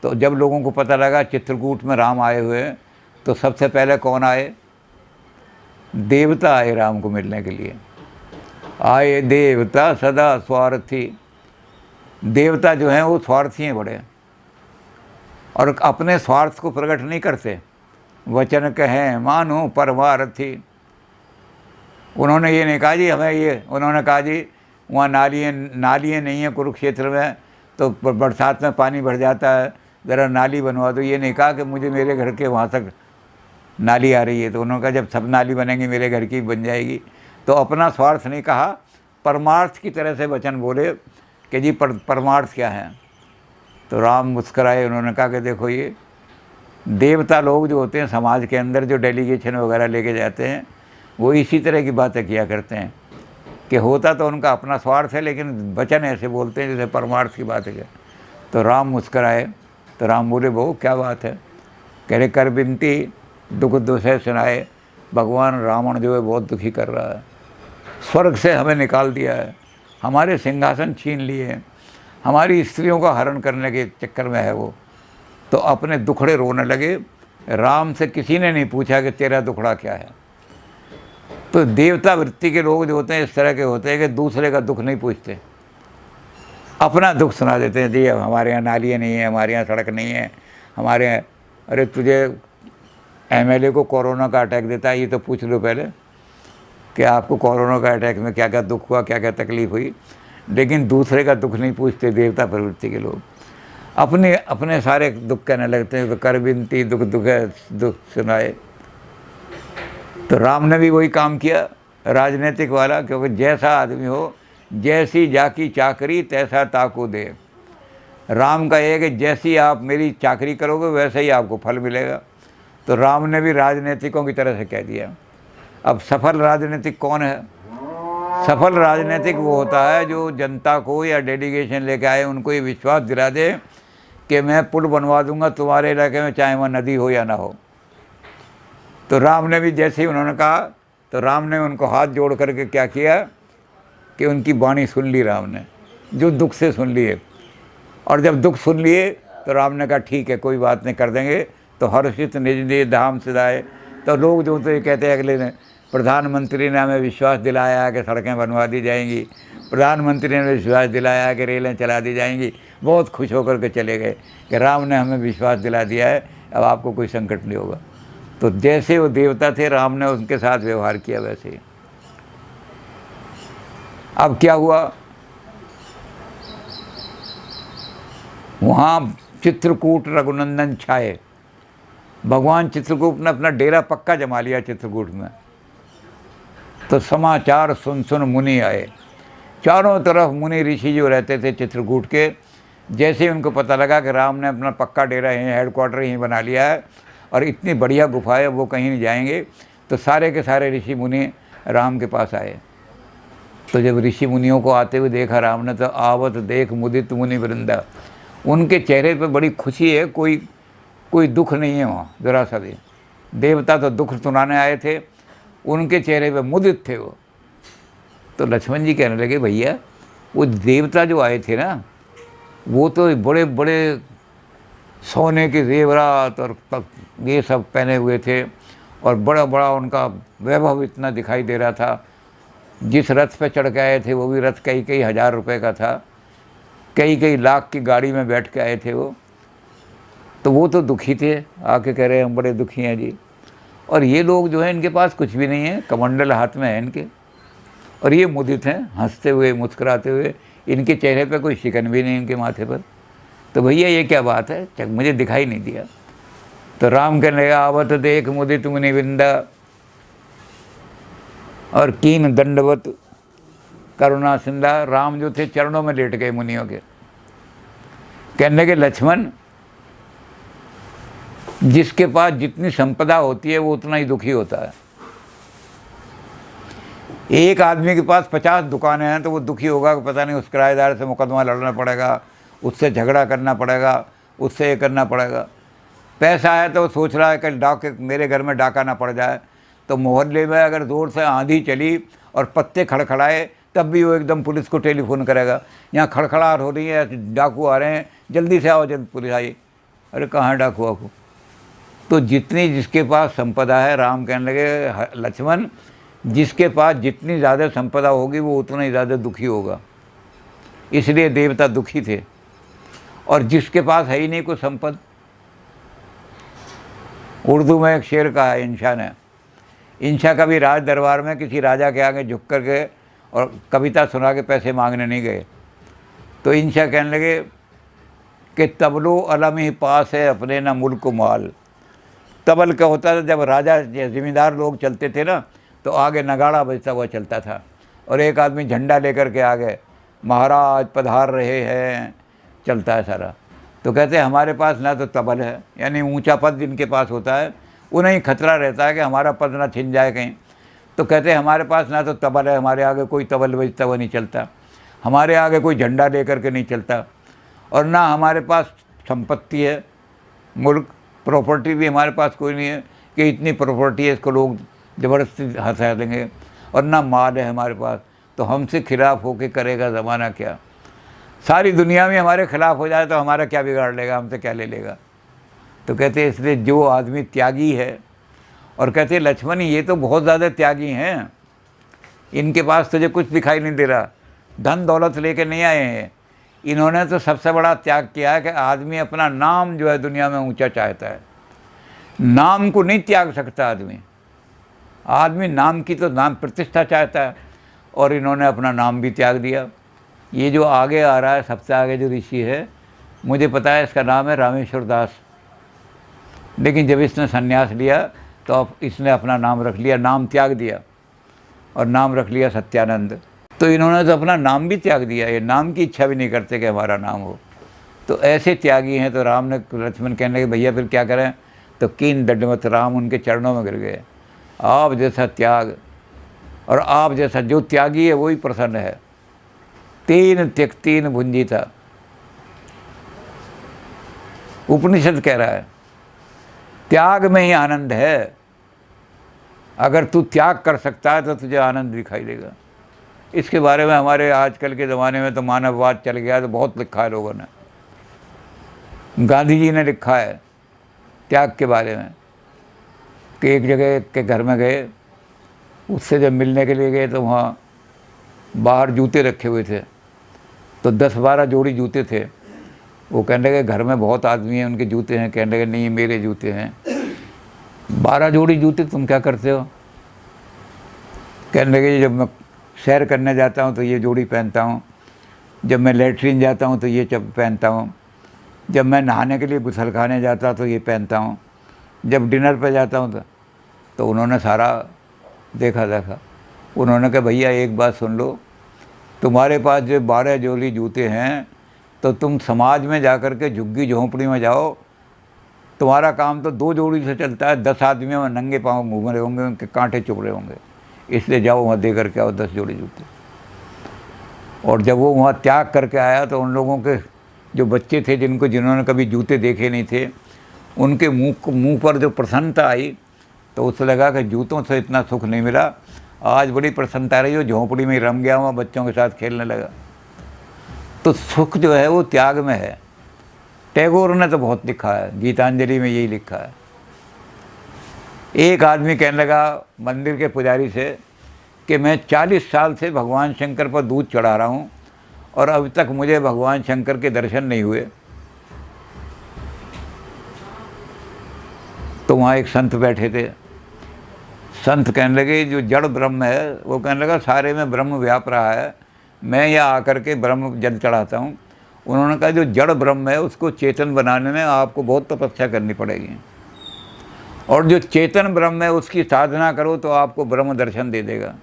तो जब लोगों को पता लगा चित्रकूट में राम आए हुए हैं, तो सबसे पहले कौन आए? देवता आए राम को मिलने के लिए। आए देवता सदा स्वार्थी। देवता जो हैं वो स्वार्थी हैं बड़े, और अपने स्वार्थ को प्रकट नहीं करते। वचन कहें मानो परमार्थी। उन्होंने ये नहीं कहा जी हमें ये, उन्होंने कहा जी वहाँ नालियाँ नहीं हैं कुरुक्षेत्र में, तो बरसात में पानी भर जाता है, ज़रा नाली बनवा दो। ये नहीं कहा कि मुझे मेरे घर के वहाँ तक नाली आ रही है, तो उन्होंने कहा जब सब नाली बनेंगी मेरे घर की बन जाएगी। तो अपना स्वार्थ नहीं कहा, परमार्थ की तरह से वचन बोले कि जी परमार्थ क्या है। तो राम मुस्कराए, उन्होंने कहा कि देखो ये देवता लोग जो होते हैं समाज के अंदर, जो डेलीगेशन वगैरह लेके जाते हैं, वो इसी तरह की बातें किया करते हैं कि होता तो उनका अपना स्वार्थ है, लेकिन वचन ऐसे बोलते हैं जैसे परमार्थ की बात है। तो राम मुस्कराए। तो राम बोले बहू क्या बात है? कह रहे कर बिनती दुख दुखे सुनाए, भगवान रावण जो है बहुत दुखी कर रहा है, स्वर्ग से हमें निकाल दिया है, हमारे सिंहासन छीन लिए हैं, हमारी स्त्रियों का हरण करने के चक्कर में है वो। तो अपने दुखड़े रोने लगे। राम से किसी ने नहीं पूछा कि तेरा दुखड़ा क्या है। तो देवता वृत्ति के लोग जो होते हैं इस तरह के होते हैं कि दूसरे का दुख नहीं पूछते, अपना दुख सुना देते हैं। जी हमारे यहाँ नालियाँ नहीं है, हमारे यहाँ सड़क नहीं है, हमारे यहाँ, अरे तुझे एमएलए को कोरोना का अटैक देता है, ये तो पूछ लो पहले कि आपको कोरोना का अटैक में क्या क्या दुख हुआ, क्या क्या तकलीफ़ हुई। लेकिन दूसरे का दुख नहीं पूछते देवता प्रवृत्ति के लोग, अपने अपने सारे दुख कहने लगते हैं। तो कर बिनती दुख दुख सुनाए। तो राम ने भी वही काम किया राजनीतिक वाला, क्योंकि जैसा आदमी हो, जैसी जाकी चाकरी तैसा ताकू दे। राम का ये कि जैसी आप मेरी चाकरी करोगे वैसे ही आपको फल मिलेगा। तो राम ने भी राजनीतिकों की तरह से कह दिया। अब सफल राजनीतिक कौन है? सफल राजनीतिक वो होता है जो जनता को या डेलीगेशन लेके आए उनको ये विश्वास दिला दे कि मैं पुल बनवा दूंगा तुम्हारे इलाके में, चाहे वहाँ नदी हो या ना हो। तो राम ने भी जैसे ही उन्होंने कहा, तो राम ने उनको हाथ जोड़ करके क्या किया कि उनकी वाणी सुन ली राम ने, जो दुख से सुन लिए। और जब दुख सुन लिए तो राम ने कहा ठीक है कोई बात नहीं, कर देंगे। तो हर्षित निज निज धाम सिधाए। तो लोग जो तो ये कहते हैं अगले ने, प्रधानमंत्री ने हमें विश्वास दिलाया है कि सड़कें बनवा दी जाएंगी, प्रधानमंत्री ने विश्वास दिलाया है कि रेलें चला दी जाएंगी। बहुत खुश होकर के चले गए कि राम ने हमें विश्वास दिला दिया है, अब आपको कोई संकट नहीं होगा। तो जैसे वो देवता थे, राम ने उनके साथ व्यवहार किया वैसे ही। अब क्या हुआ, वहाँ चित्रकूट रघुनंदन छाए। भगवान चित्रकूट ने अपना डेरा पक्का जमा लिया चित्रकूट में। तो समाचार सुन सुन मुनि आए। चारों तरफ मुनि ऋषि जो रहते थे चित्रकूट के, जैसे ही उनको पता लगा कि राम ने अपना पक्का डेरा यहीं, हेडक्वार्टर यहीं बना लिया है और इतनी बढ़िया गुफा है, वो कहीं नहीं जाएंगे, तो सारे के सारे ऋषि मुनि राम के पास आए। तो जब ऋषि मुनियों को आते हुए देखा राम ने, तो आवत देख मुदित मुनि वृंदा। उनके चेहरे पे बड़ी खुशी है, कोई दुख नहीं है वहाँ जरा सा भी। देवता तो दुख सुनाने आए थे, उनके चेहरे पे मुदित थे वो। तो लक्ष्मण जी कहने लगे भैया वो देवता जो आए थे ना, वो तो बड़े बड़े सोने के जेवरात और ये सब पहने हुए थे, और बड़ा बड़ा उनका वैभव इतना दिखाई दे रहा था। जिस रथ पे चढ़ के आए थे वो भी रथ कई कई हज़ार रुपए का था, कई कई लाख की गाड़ी में बैठ के आए थे वो। तो वो तो दुखी थे, आके कह रहे हम बड़े दुखी हैं जी। और ये लोग जो हैं इनके पास कुछ भी नहीं है, कमंडल हाथ में है इनके, और ये मुदित हैं, हंसते हुए मुस्कुराते हुए, इनके चेहरे पे कोई शिकन भी नहीं इनके माथे पर। तो भैया ये क्या बात है, मुझे दिखाई नहीं दिया। तो राम कहने लगा आवत देख मुदित मुनि विंदा, और कीन दंडवत करुणा सिंधा। राम जो थे चरणों में लेट गए मुनियों के, कहने लगे लक्ष्मण, जिसके पास जितनी संपदा होती है वो उतना ही दुखी होता है। एक आदमी के पास 50 दुकानें हैं तो वो दुखी होगा कि पता नहीं उस किराएदार से मुकदमा लड़ना पड़ेगा, उससे झगड़ा करना पड़ेगा, उससे ये करना पड़ेगा। पैसा है तो वो सोच रहा है कि डाके मेरे घर में डाका ना पड़ जाए। तो मोहल्ले में अगर ज़ोर से आंधी चली और पत्ते खड़खड़ाए तब भी वो एकदम पुलिस को टेलीफोन करेगा, यहाँ खड़खड़ाहट हो रही है, डाकू आ रहे हैं, जल्दी से आओ, जल्द पुलिस आई। अरे कहाँ डाकू वाकू। तो जितनी जिसके पास संपदा है, राम कहने लगे लक्ष्मण, जिसके पास जितनी ज़्यादा संपदा होगी वो उतना ही ज़्यादा दुखी होगा, इसलिए देवता दुखी थे। और जिसके पास है ही नहीं कोई संपद, उर्दू में एक शेर कहा है इंशा ने, इंशा कभी राज दरबार में किसी राजा के आगे झुक कर के और कविता सुना के पैसे मांगने नहीं गए। तो इंशा कहने लगे कि तबलो अलम ही पास है अपने ना मुल्क माल। तबल क्या होता था, जब राजा ज़मींदार लोग चलते थे ना तो आगे नगाड़ा बजता हुआ चलता था और एक आदमी झंडा लेकर के आ गए, महाराज पधार रहे हैं, चलता है सारा। तो कहते हैं हमारे पास ना तो तबल है, यानी ऊंचा पद जिनके पास होता है उन्हें खतरा रहता है कि हमारा पद ना छिन जाए कहीं। तो कहते हैं हमारे पास ना तो तबल है, हमारे आगे कोई तबल बजता हुआ नहीं चलता, हमारे आगे कोई झंडा लेकर के नहीं चलता, और ना हमारे पास संपत्ति है, मुल्क प्रॉपर्टी भी हमारे पास कोई नहीं है कि इतनी प्रॉपर्टी है इसको लोग ज़बरदस्ती हंसा देंगे, और ना माल है हमारे पास, तो हमसे खिलाफ होके करेगा ज़माना क्या। सारी दुनिया में हमारे खिलाफ हो जाए तो हमारा क्या बिगाड़ लेगा, हमसे क्या ले लेगा। तो कहते हैं इसलिए जो आदमी त्यागी है, और कहते हैं लक्ष्मण ये तो बहुत ज़्यादा त्यागी हैं, इनके पास तुझे कुछ दिखाई नहीं दे रहा, धन दौलत लेके नहीं आए हैं, इन्होंने तो सबसे बड़ा त्याग किया है कि आदमी अपना नाम जो है दुनिया में ऊंचा चाहता है। नाम को नहीं त्याग सकता आदमी, आदमी नाम की तो नाम प्रतिष्ठा चाहता है, और इन्होंने अपना नाम भी त्याग दिया। ये जो आगे आ रहा है सबसे आगे जो ऋषि है, मुझे पता है इसका नाम है रामेश्वर दास, लेकिन जब इसने संन्यास लिया तो अब इसने अपना नाम रख लिया, नाम त्याग दिया और नाम रख लिया सत्यानंद। तो इन्होंने तो अपना नाम भी त्याग दिया, ये नाम की इच्छा भी नहीं करते कि हमारा नाम हो। तो ऐसे त्यागी हैं। तो राम ने लक्ष्मण कहने लगे भैया फिर क्या करें, तो कीन दंडवत राम उनके चरणों में गिर गए। आप जैसा त्याग और आप जैसा जो त्यागी है वही प्रसन्न है। तीन त्यक तीन भुंजी था, उपनिषद कह रहा है त्याग में ही आनंद है। अगर तू त्याग कर सकता है तो तुझे आनंद दिखाई देगा। इसके बारे में हमारे आजकल के ज़माने में तो मानववाद चल गया, तो बहुत लिखा है लोगों ने। गांधी जी ने लिखा है त्याग के बारे में कि एक जगह के घर में गए, उससे जब मिलने के लिए गए तो वहाँ बाहर जूते रखे हुए थे, तो 10-12 जोड़ी जूते थे। वो कहने लगे घर में बहुत आदमी हैं उनके जूते हैं, कहने लगे नहीं मेरे जूते हैं। 12 जोड़ी जूते तुम क्या करते हो? कहने लगे जब मैं सैर करने जाता हूँ तो ये जोड़ी पहनता हूँ, जब मैं लेटरिन जाता हूँ तो ये पहनता हूँ, जब मैं नहाने के लिए गुसल खाने जाता तो ये पहनता हूँ, जब डिनर पे जाता हूँ तो उन्होंने सारा देखा। उन्होंने कहा भैया एक बात सुन लो, तुम्हारे पास जो 12 जोड़ी जूते हैं तो तुम समाज में जाकर के झुग्गी झोंपड़ी में जाओ, तुम्हारा काम तो 2 जोड़ी से चलता है, 10 आदमियों में नंगे पाँव घूम रहे होंगे, उनके कांटे चुभ रहे होंगे, इसलिए जाओ वहाँ दे करके आओ 10 जोड़ी जूते। और जब वो वहाँ त्याग करके आया तो उन लोगों के जो बच्चे थे जिन्होंने कभी जूते देखे नहीं थे, उनके मुँह पर जो प्रसन्नता आई, तो उससे लगा कि जूतों से इतना सुख नहीं मिला, आज बड़ी प्रसन्नता रही हो, झोंपड़ी में रम गया हुआ, बच्चों के साथ खेलने लगा। तो सुख जो है वो त्याग में है। टैगोर ने तो बहुत लिखा है, गीतांजलि में यही लिखा है। एक आदमी कहने लगा मंदिर के पुजारी से कि मैं 40 साल से भगवान शंकर पर दूध चढ़ा रहा हूँ और अभी तक मुझे भगवान शंकर के दर्शन नहीं हुए। तो वहाँ एक संत बैठे थे, संत कहने लगे जो जड़ ब्रह्म है, वो कहने लगा सारे में ब्रह्म व्याप रहा है, मैं यहाँ आकर के ब्रह्म जल चढ़ाता हूँ। उन्होंने कहा जो जड़ ब्रह्म है उसको चेतन बनाने में आपको बहुत तपस्या करनी पड़ेगी, और जो चेतन ब्रह्म है उसकी साधना करो तो आपको ब्रह्म दर्शन दे देगा।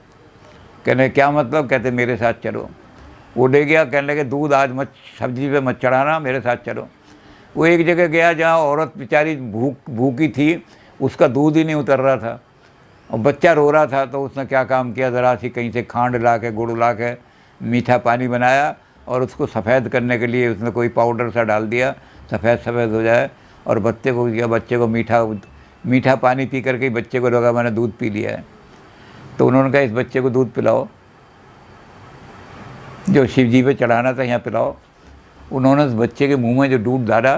कहने क्या मतलब? कहते मेरे साथ चलो। वो ले गया, कहने लगे दूध आज मत सब्जी पे मत चढ़ाना, मेरे साथ चलो। वो एक जगह गया जहाँ औरत बेचारी भूखी थी, उसका दूध ही नहीं उतर रहा था और बच्चा रो रहा था। तो उसने क्या काम किया, ज़रा सी कहीं से खांड ला के गुड़ ला के मीठा पानी बनाया और उसको सफ़ेद करने के लिए उसने कोई पाउडर सा डाल दिया, सफ़ेद हो जाए। और बच्चे को मीठा पानी पी करके बच्चे को लगा मैंने दूध पी लिया है। तो उन्होंने कहा इस बच्चे को दूध पिलाओ, जो शिव जी पे चढ़ाना था यहाँ पिलाओ। उन्होंने उस बच्चे के मुंह में जो दूध डाला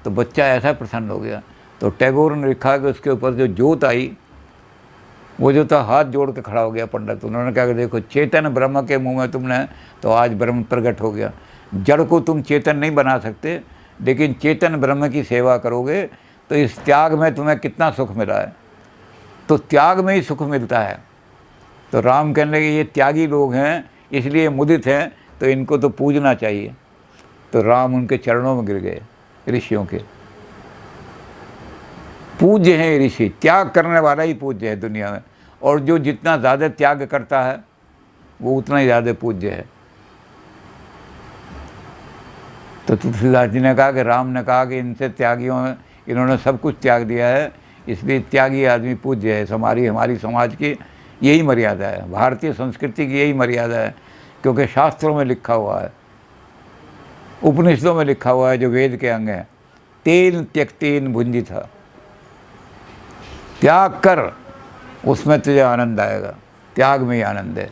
तो बच्चा ऐसा प्रसन्न हो गया। तो टैगोर ने लिखा कि उसके ऊपर जो जोत आई, वो जो था हाथ जोड़ के खड़ा हो गया पंडित। उन्होंने कहा कि देखो, चेतन ब्रह्म के मुंह में तुमने तो आज ब्रह्म प्रकट हो गया। जड़ को तुम चेतन नहीं बना सकते, लेकिन चेतन ब्रह्म की सेवा करोगे तो इस त्याग में तुम्हें कितना सुख मिला है। तो त्याग में ही सुख मिलता है। तो राम कहने लगे ये त्यागी लोग हैं, इसलिए मुदित हैं, तो इनको तो पूजना चाहिए। तो राम उनके चरणों में गिर गए, ऋषियों के। पूज्य हैं ऋषि, त्याग करने वाला ही पूज्य है दुनिया में। और जो जितना ज़्यादा त्याग करता है वो उतना ही ज़्यादा पूज्य है। तो तुलसीदास जी ने कहा कि राम ने कहा कि इनसे त्यागियों में इन्होंने सब कुछ त्याग दिया है, इसलिए त्यागी आदमी पूज्य है। हमारी समाज की यही मर्यादा है, भारतीय संस्कृति की यही मर्यादा है, क्योंकि शास्त्रों में लिखा हुआ है, उपनिषदों में लिखा हुआ है, जो वेद के अंग हैं, तेन त्यक्तेन भुंजित था, त्याग कर, उसमें तुझे आनंद आएगा। त्याग में ही आनंद है।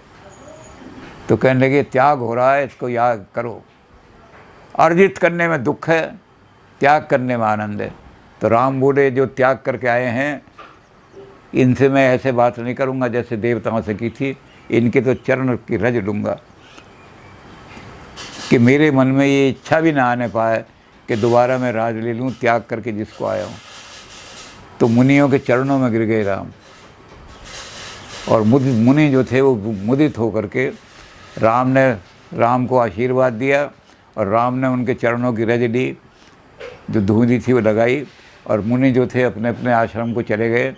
तो कहने लगे त्याग हो रहा है, इसको याद करो। अर्जित करने में दुख है, त्याग करने में आनंद है। तो राम बोले जो त्याग करके आए हैं, इनसे मैं ऐसे बात नहीं करूँगा जैसे देवताओं से की थी। इनके तो चरण की रज लूँगा कि मेरे मन में ये इच्छा भी ना आने पाए कि दोबारा मैं राज ले लूँ त्याग करके जिसको आया हूँ। तो मुनियों के चरणों में गिर गए राम। और मुनि जो थे वो मुदित होकर के राम को आशीर्वाद दिया, और राम ने उनके चरणों की रज ली, जो धूली थी वो लगाई, और मुनि जो थे अपने अपने आश्रम को चले गए।